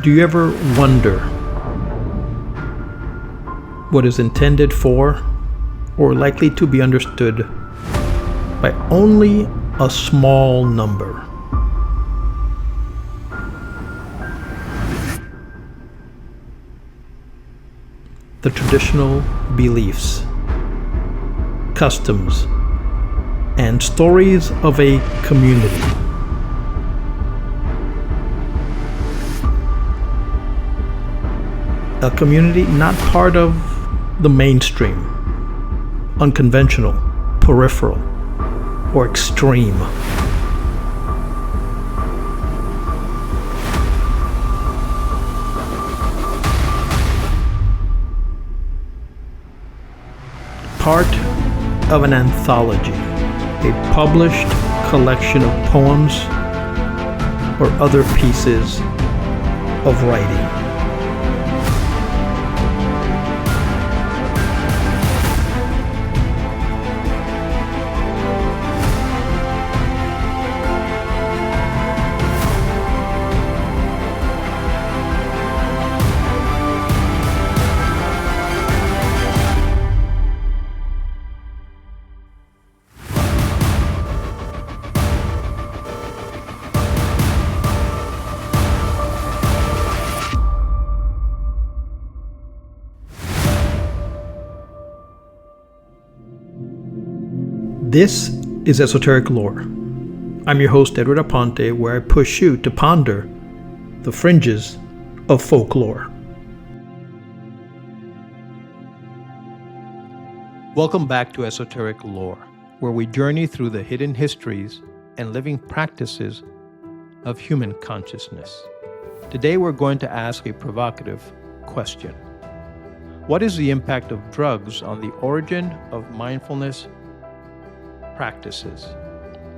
Do you ever wonder what is intended for or likely to be understood by only a small number? The traditional beliefs, customs, and stories of a community. A community not part of the mainstream, unconventional, peripheral, or extreme. Part of an anthology, a published collection of poems or other pieces of writing. This is Esoteric Lore. I'm your host, Edward Aponte, where I push you to ponder the fringes of folklore. Welcome back to Esoteric Lore, where we journey through the hidden histories and living practices of human consciousness. Today we're going to ask a provocative question. What is the impact of drugs on the origin of mindfulness practices?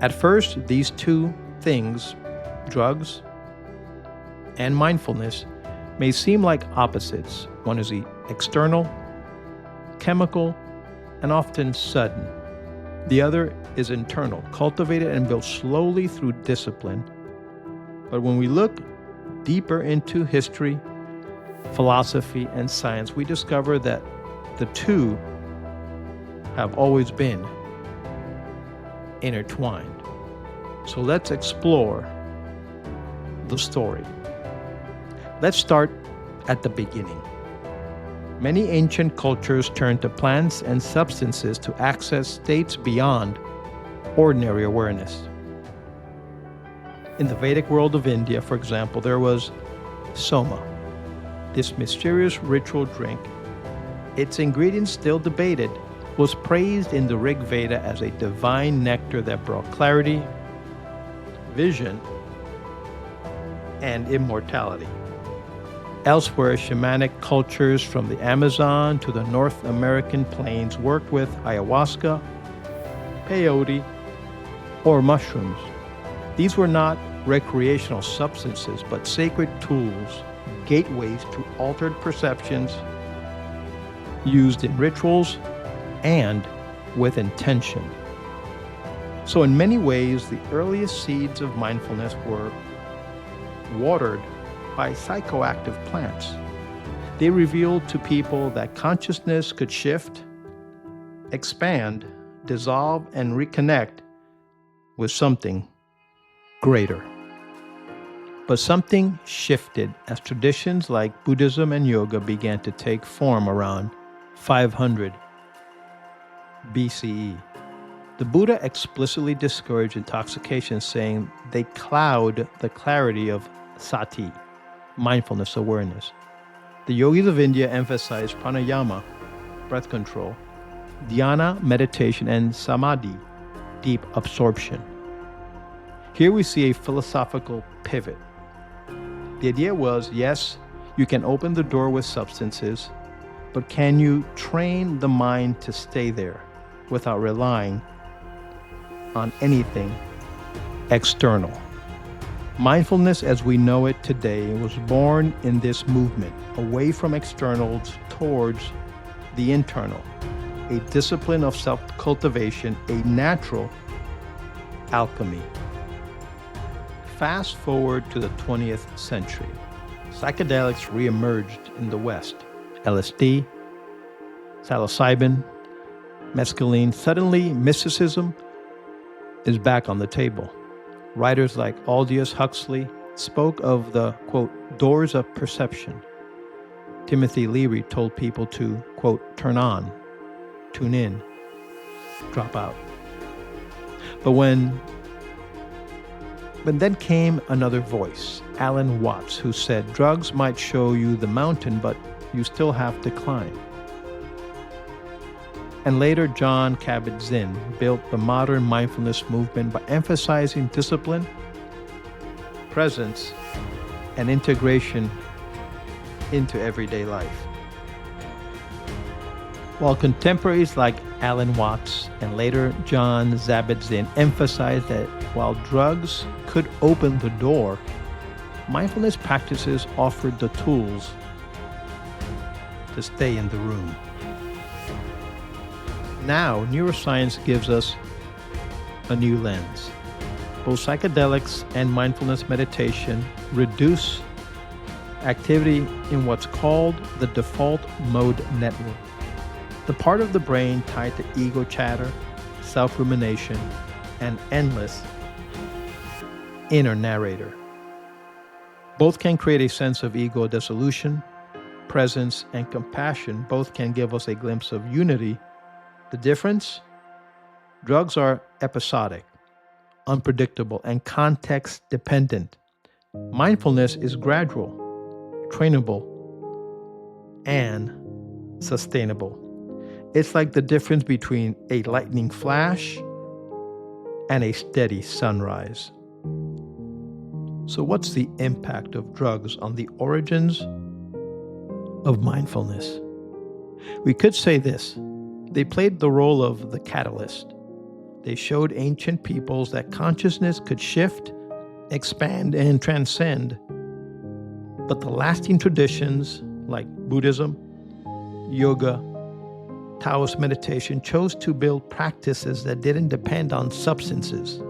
At first, these two things, drugs and mindfulness, may seem like opposites. One is the external, chemical, and often sudden. The other is internal, cultivated and built slowly through discipline. But when we look deeper into history, philosophy, and science, we discover that the two have always been intertwined. So let's explore the story. Let's start at the beginning. Many ancient cultures turned to plants and substances to access states beyond ordinary awareness. In the Vedic world of India, for example, there was Soma, this mysterious ritual drink. Its ingredients still debated, was praised in the Rig Veda as a divine nectar that brought clarity, vision, and immortality. Elsewhere, shamanic cultures from the Amazon to the North American plains worked with ayahuasca, peyote, or mushrooms. These were not recreational substances, but sacred tools, gateways to altered perceptions, used in rituals and with intention. So in many ways, the earliest seeds of mindfulness were watered by psychoactive plants. They revealed to people that consciousness could shift, expand, dissolve, and reconnect with something greater. But something shifted as traditions like Buddhism and yoga began to take form around 500 BCE. The Buddha explicitly discouraged intoxication, saying they cloud the clarity of sati, mindfulness awareness. The yogis of India emphasized pranayama, breath control, dhyana, meditation, and samadhi, deep absorption. Here we see a philosophical pivot. The idea was, yes, you can open the door with substances, but can you train the mind to stay there without relying on anything external? Mindfulness as we know it today was born in this movement, away from externals towards the internal, a discipline of self-cultivation, a natural alchemy. Fast forward to the 20th century. psychedelics reemerged in the West. LSD, psilocybin, mescaline. Suddenly, mysticism is back on the table. Writers like Aldous Huxley spoke of the, quote, doors of perception. Timothy Leary told people to, quote, turn on, tune in, drop out. But then came another voice, Alan Watts, who said, drugs might show you the mountain, but you still have to climb. And later, John Kabat-Zinn built the modern mindfulness movement by emphasizing discipline, presence, and integration into everyday life. While contemporaries like Alan Watts and later John Kabat-Zinn emphasized that while drugs could open the door, mindfulness practices offered the tools to stay in the room. Now, neuroscience gives us a new lens. Both psychedelics and mindfulness meditation reduce activity in what's called the default mode network, the part of the brain tied to ego chatter, self-rumination, and endless inner narrator. Both can create a sense of ego dissolution, presence, and compassion. Both can give us a glimpse of unity. The difference? Drugs are episodic, unpredictable, and context dependent. Mindfulness is gradual, trainable, and sustainable. It's like the difference between a lightning flash and a steady sunrise. So what's the impact of drugs on the origins of mindfulness? We could say this: they played the role of the catalyst. They showed ancient peoples that consciousness could shift, expand, and transcend. But the lasting traditions like Buddhism, yoga, Taoist meditation chose to build practices that didn't depend on substances.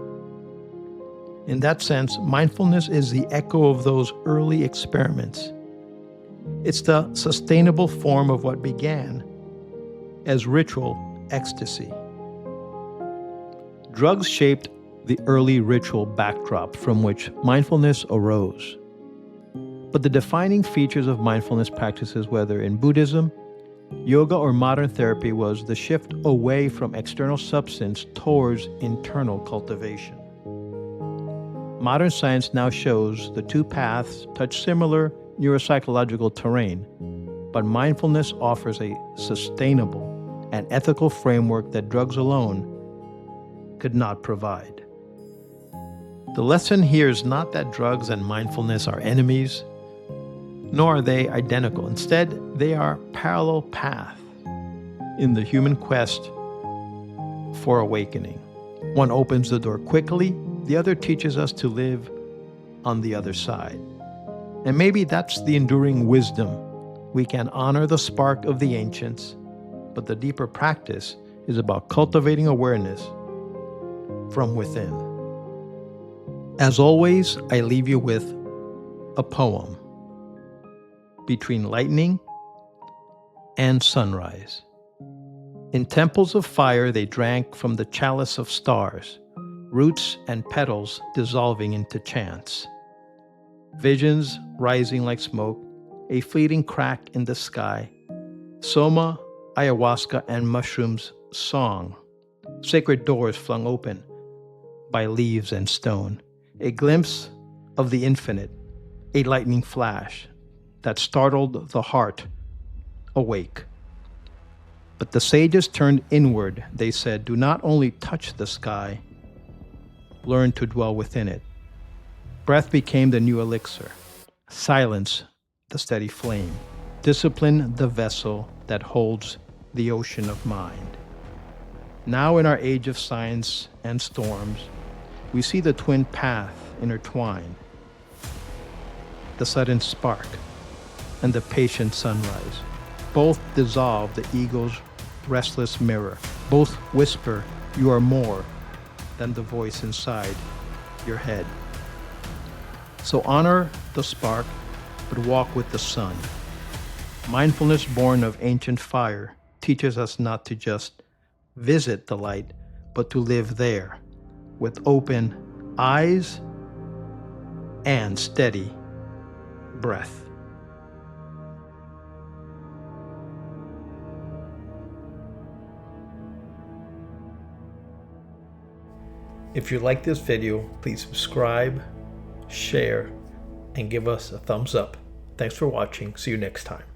In that sense, mindfulness is the echo of those early experiments. It's the sustainable form of what began as ritual ecstasy. Drugs shaped the early ritual backdrop from which mindfulness arose. But the defining features of mindfulness practices, whether in Buddhism, yoga, or modern therapy, was the shift away from external substance towards internal cultivation. Modern science now shows the two paths touch similar neuropsychological terrain, but mindfulness offers a sustainable and ethical framework that drugs alone could not provide. The lesson here is not that drugs and mindfulness are enemies, nor are they identical. Instead, they are parallel paths in the human quest for awakening. One opens the door quickly, the other teaches us to live on the other side. And maybe that's the enduring wisdom. We can honor the spark of the ancients, but the deeper practice is about cultivating awareness from within. As always, I leave you with a poem. Between lightning and sunrise. In temples of fire they drank from the chalice of stars, roots and petals dissolving into chants. Visions rising like smoke, a fleeting crack in the sky. Soma, ayahuasca, and mushrooms song. Sacred doors flung open by leaves and stone. A glimpse of the infinite, a lightning flash that startled the heart awake. But the sages turned inward. They said, do not only touch the sky, learn to dwell within it. Breath became the new elixir. Silence, the steady flame. Discipline, the vessel that holds the ocean of mind. Now in our age of science and storms, we see the twin path intertwined. The sudden spark and the patient sunrise. Both dissolve the ego's restless mirror. Both whisper, you are more than the voice inside your head. So honor the spark, but walk with the sun. Mindfulness, born of ancient fire, teaches us not to just visit the light, but to live there with open eyes and steady breath. If you like this video, please subscribe, share, and give us a thumbs up. Thanks for watching. See you next time.